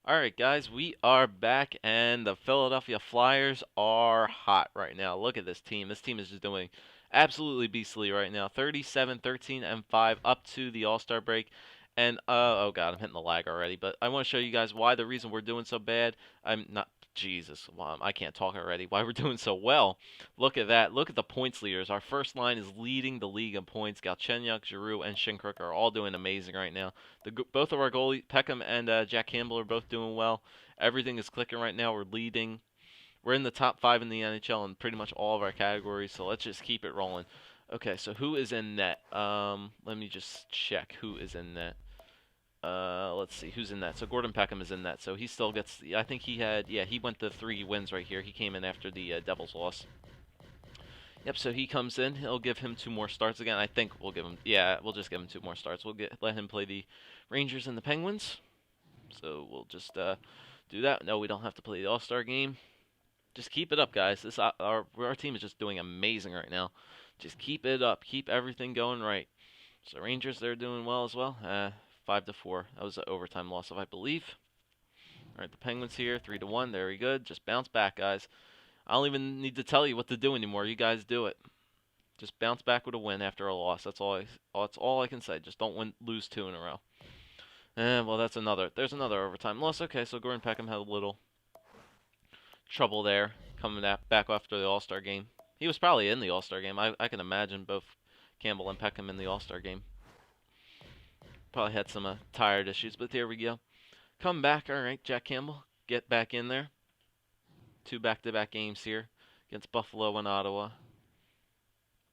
All right, guys, we are back, and the Philadelphia Flyers are hot right now. Look at this team. This team is just doing absolutely beastly right now. 37, 13, and 5 up to the All-Star break. And oh god, I'm hitting the lag already. But I want to show you guys why the reason we're doing so bad. I'm not Jesus, I can't talk already. Why we're doing so well? Look at that. Look at the points leaders. Our first line is leading the league in points. Galchenyuk, Giroux, and Shinkruk are all doing amazing right now. Both of our goalies, Peckham and Jack Campbell, are both doing well. Everything is clicking right now. We're leading. We're in the top five in the NHL in pretty much all of our categories. So let's just keep it rolling. Okay, so who is in net? Let me just check who is in net. Let's see who's in that. So Gordon Peckham is in that. So he still gets. I think he had. Yeah, he went to 3 wins right here. He came in after the Devils loss. Yep. So he comes in. He'll give him 2 more starts again. I think we'll give him. Yeah, we'll just give him 2 more starts. Let him play the Rangers and the Penguins. So we'll just do that. No, we don't have to play the All-Star game. Just keep it up, guys. Our team is just doing amazing right now. Just keep it up. Keep everything going right. So Rangers, they're doing well as well. 5-4. That was an overtime loss, I believe. All right, the Penguins here, 3-1. Very good. Just bounce back, guys. I don't even need to tell you what to do anymore. You guys do it. Just bounce back with a win after a loss. That's all I can say. Just don't lose 2 in a row. Well, there's another overtime loss. Okay, so Gordon Peckham had a little trouble there coming back after the All-Star game. He was probably in the All-Star game. I can imagine both Campbell and Peckham in the All-Star game. Probably had some tired issues, but there we go. Come back, all right, Jack Campbell, get back in there. 2 back-to-back games here against Buffalo and Ottawa.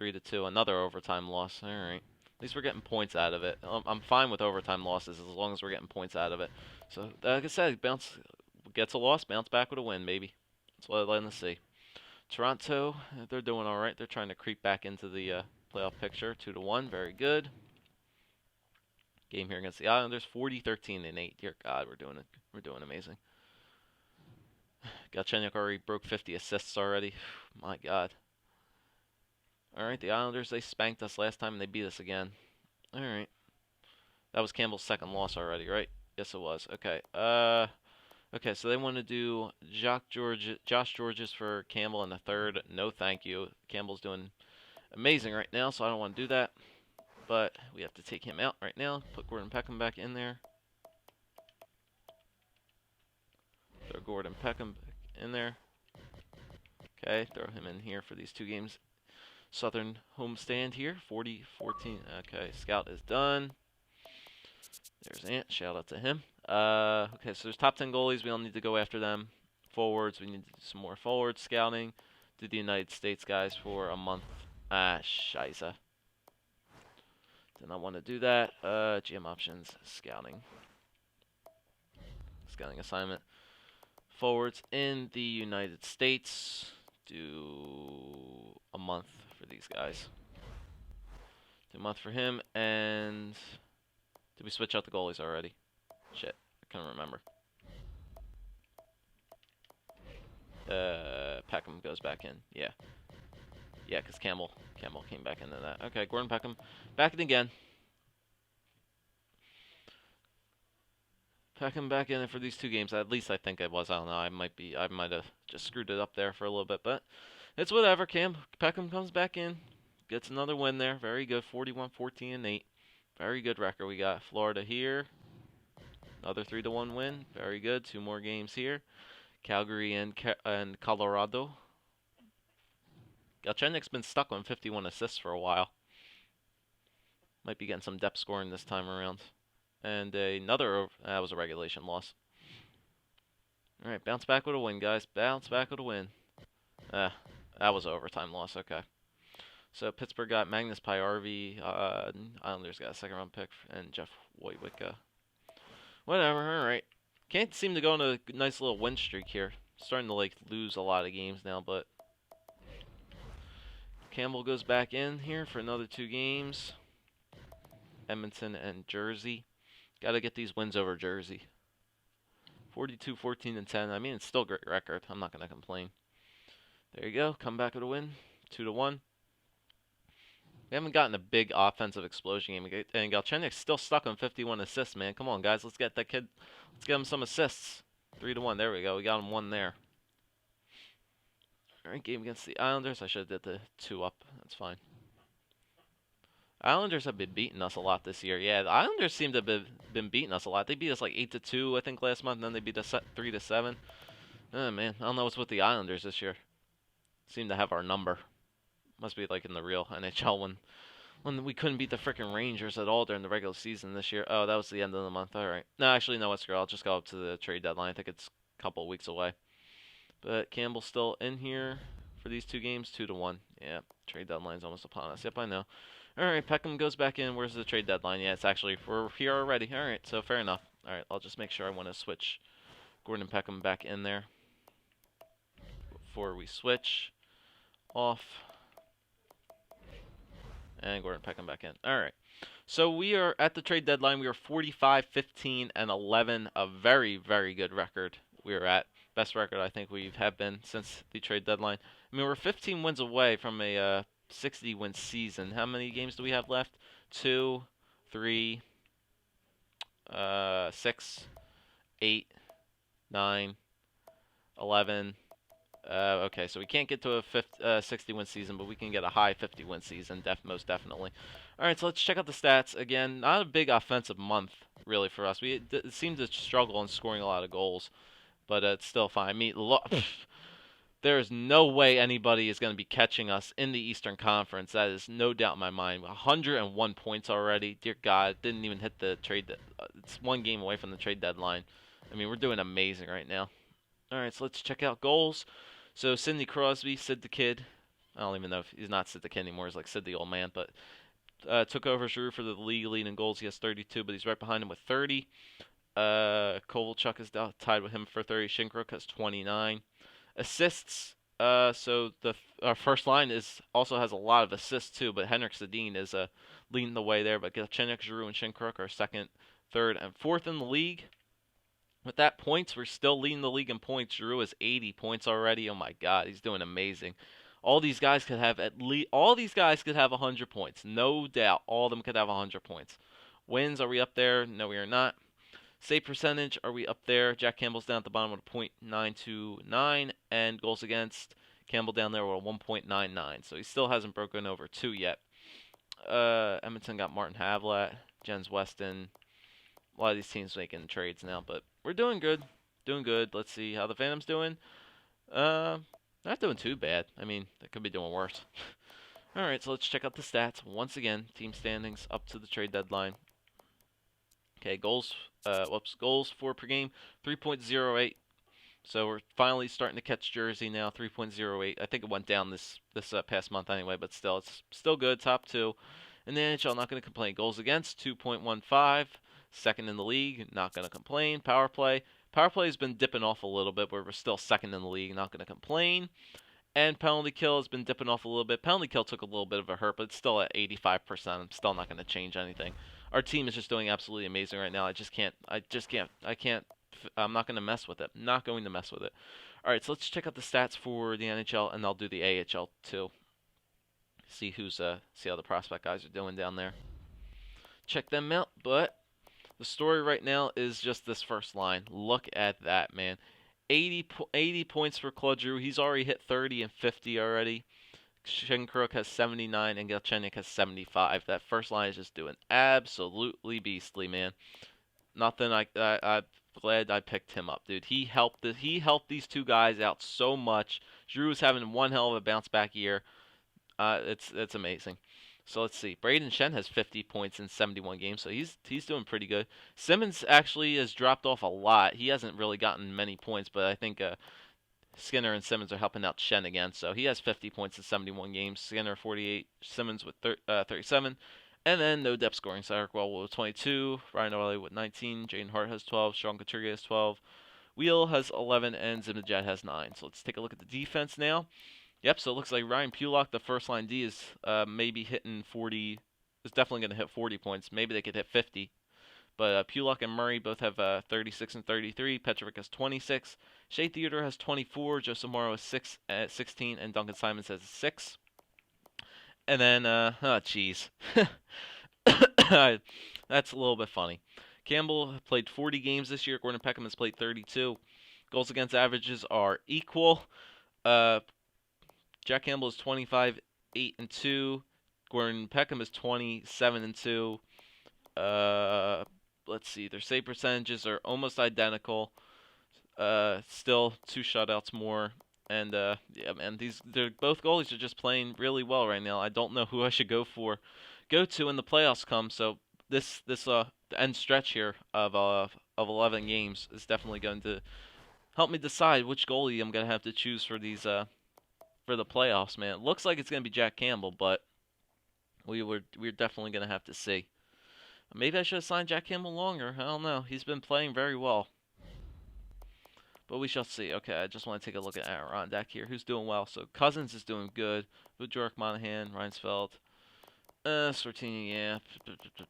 3-2, another overtime loss. All right. At least we're getting points out of it. I'm fine with overtime losses as long as we're getting points out of it. So, like I said, gets a loss, bounce back with a win, baby. That's what I'd like to see. Toronto, they're doing all right. They're trying to creep back into the playoff picture. 2-1, very good. Game here against the Islanders, 40, 13, and 8. Dear God, we're doing it. We're doing amazing. Galchenyuk already broke 50 assists already. My God. All right, the Islanders, they spanked us last time and they beat us again. All right. That was Campbell's second loss already, right? Yes, it was. Okay. Okay, so they want to do Josh Georges for Campbell in the third. No, thank you. Campbell's doing amazing right now, so I don't want to do that. But we have to take him out right now. Put Gordon Peckham back in there. Throw Gordon Peckham in there. Okay, throw him in here for these 2 games. Southern homestand here, 40-14. Okay, Scout is done. There's Ant. Shout out to him. Okay, so there's top 10 goalies. We don't need to go after them. Forwards, we need to do some more forward scouting. Do the United States guys for a month. Scheisse. Did not want to do that. GM options, scouting. Scouting assignment. Forwards in the United States. Do a month for these guys. Do a month for him, and did we switch out the goalies already? Shit, I can't remember. Peckham goes back in. Yeah, because Campbell came back into that. Okay, Gordon Peckham back in again. Peckham back in it for these 2 games. At least I think it was. I don't know. I might have just screwed it up there for a little bit, but it's whatever. Peckham comes back in, gets another win there. Very good. 41, 14, and 8. Very good record. We got Florida here. Another 3-1 win. Very good. 2 more games here. Calgary and Colorado. Galchenyuk's been stuck on 51 assists for a while. Might be getting some depth scoring this time around. And that was a regulation loss. All right, bounce back with a win, guys. Bounce back with a win. That was an overtime loss. Okay. So Pittsburgh got Magnus Paajarvi. Islanders got a second-round pick and Jeff BOJoeKO. Whatever. All right. Can't seem to go on a nice little win streak here. Starting to lose a lot of games now, but Campbell goes back in here for another 2 games. Edmonton and Jersey. Got to get these wins over Jersey. 42, 14, and 10. I mean, it's still a great record. I'm not going to complain. There you go. Come back with a win. 2-1. We haven't gotten a big offensive explosion game, and Galchenyuk's still stuck on 51 assists, man. Come on, guys, let's get that kid. Let's get him some assists. 3-1. There we go. We got him one there. All right, game against the Islanders. I should have did the 2-up. That's fine. Islanders have been beating us a lot this year. Yeah, the Islanders seem to have been beating us a lot. They beat us like 8-2, I think, last month, and then they beat us 3-7. Oh man, I don't know what's with the Islanders this year. Seem to have our number. Must be like in the real NHL when we couldn't beat the freaking Rangers at all during the regular season this year. Oh, that was the end of the month. All right. No, actually, no, it's girl. I'll just go up to the trade deadline. I think it's a couple of weeks away. But Campbell's still in here for these 2 games, 2-1. Yeah, trade deadline's almost upon us. Yep, I know. All right, Peckham goes back in. Where's the trade deadline? Yeah, it's actually we're here already. All right, so fair enough. All right, I'll just make sure I want to switch Gordon Peckham back in there before we switch off. And Gordon Peckham back in. All right. So we are at the trade deadline. We are 45, 15, and 11. A very, very good record we are at. Best record I think we have been since the trade deadline. I mean, we're 15 wins away from a 60-win season. How many games do we have left? 2, 3, 6, 8, 9, 11. Okay, so we can't get to a 60-win season, but we can get a high 50-win season, most definitely. All right, so let's check out the stats. Again, not a big offensive month, really, for us. We seem to struggle in scoring a lot of goals, but it's still fine. I mean, there is no way anybody is going to be catching us in the Eastern Conference. That is no doubt in my mind. 101 points already. Dear God, didn't even hit the trade. It's 1 game away from the trade deadline. I mean, we're doing amazing right now. All right, so let's check out goals. So Sidney Crosby, Sid the Kid. I don't even know if he's not Sid the Kid anymore. He's like Sid the Old Man. But took over Giroux for the league lead in goals. He has 32, but he's right behind him with 30. Kovalchuk is tied with him for 30. Shinkruk has 29. Assists. So our first line also has a lot of assists too. But Henrik Sedin is leading the way there. But Galchenyuk, Giroux, and Shinkruk are second, third, and fourth in the league. With that points, we're still leading the league in points. Giroux has 80 points already. Oh my God, he's doing amazing. All these guys could have 100 points, no doubt. All of them could have 100 points. Wins, are we up there? No, we are not. Save percentage, are we up there? Jack Campbell's down at the bottom with a .929, and goals against, Campbell down there with a 1.99. So he still hasn't broken over 2 yet. Edmonton got Martin Havlat, Jens Weston. A lot of these teams making trades now, but we're doing good. Doing good. Let's see how the Phantom's doing. Not doing too bad. I mean, they could be doing worse. All right, so let's check out the stats. Once again, team standings up to the trade deadline. Okay, goals for per game, 3.08. So we're finally starting to catch Jersey now, 3.08. I think it went down this past month anyway, but still, it's still good, top 2. In the NHL, not going to complain. Goals against, 2.15. Second in the league, not going to complain. Power play has been dipping off a little bit, but we're still second in the league, not going to complain. And penalty kill has been dipping off a little bit. Penalty kill took a little bit of a hurt, but it's still at 85%. I'm still not going to change anything. Our team is just doing absolutely amazing right now. I'm not going to mess with it. Not going to mess with it. All right, so let's check out the stats for the NHL, and I'll do the AHL too. See how the prospect guys are doing down there. Check them out, but the story right now is just this first line. Look at that, man. 80 points for Claude Giroux. He's already hit 30 and 50 already. Shinkruk has 79 and Galchenyuk has 75. That first line is just doing absolutely beastly, man. I'm glad I picked him up, dude. He helped these 2 guys out so much. Giroux is having one hell of a bounce back year. It's amazing. So let's see. Braden Shen has 50 points in 71 games, so he's doing pretty good. Simmons actually has dropped off a lot. He hasn't really gotten many points, but I think Skinner and Simmons are helping out Shen again. So he has 50 points in 71 games. Skinner 48, Simmons with 37. And then no depth scoring. Cedric Well with 22, Ryan O'Reilly with 19, Jaden Hart has 12, Sean Couturier has 12, Wheel has 11, and Zibanejad has 9. So let's take a look at the defense now. Yep, so it looks like Ryan Pulock, the first line D, is maybe hitting 40. Is definitely going to hit 40 points. Maybe they could hit 50. But Pulock and Murray both have 36 and 33. Petrovic has 26. Shea Theodore has 24. Joe Samaro has 16. And Duncan Simons has 6. And then, oh, jeez. That's a little bit funny. Campbell played 40 games this year. Gordon Peckham has played 32. Goals against averages are equal. Uh, Jack Campbell is 25, 8 and 2. Gordon Peckham is 27 and 2. Uh, let's see. Their save percentages are almost identical. Still two shutouts more. And yeah, man, they're both goalies are just playing really well right now. I don't know who I should go to when the playoffs come. So this the end stretch here of 11 games is definitely going to help me decide which goalie I'm gonna have to choose for these for the playoffs. Man, it looks like it's gonna be Jack Campbell, but we're definitely gonna have to see. Maybe I should have signed Jack Campbell longer. I don't know. He's been playing very well. But we shall see. Okay, I just want to take a look at Adirondack here. Who's doing well? So Cousins is doing good. BOJoeKO, Monahan, Reinsfeld, Sortini, yeah.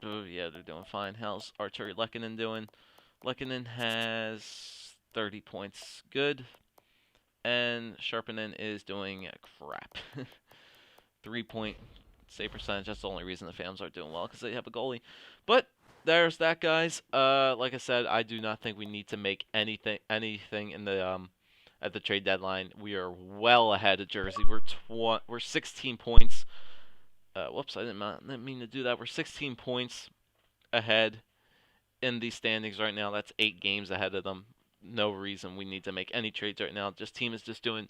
Yeah, they're doing fine. How's Arturi Lehkonen doing? Lehkonen has 30 points. Good. And Sharpenen is doing crap. 3-point save percentage. That's the only reason the Phantoms are doing well, because they have a goalie. But there's that, guys. Like I said, I do not think we need to make anything in the at the trade deadline. We are well ahead of Jersey. We're 16 points. Whoops, I didn't mean to do that. We're 16 points ahead in the standings right now. That's 8 games ahead of them. No reason we need to make any trades right now. Team is just doing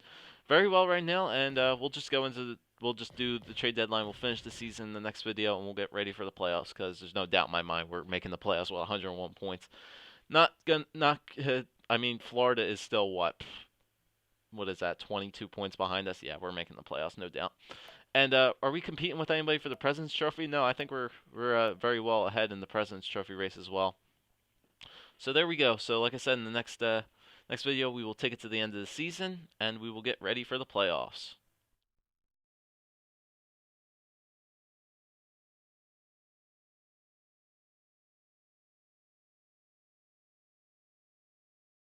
very well right now, and we'll just do the trade deadline. We'll finish the season in the next video, and we'll get ready for the playoffs, because there's no doubt in my mind we're making the playoffs with 101 points. I mean, Florida is still what is that? 22 points behind us. Yeah, we're making the playoffs, no doubt. And are we competing with anybody for the President's Trophy? No, I think we're very well ahead in the President's Trophy race as well. So there we go. So like I said, in the next video, we will take it to the end of the season, and we will get ready for the playoffs.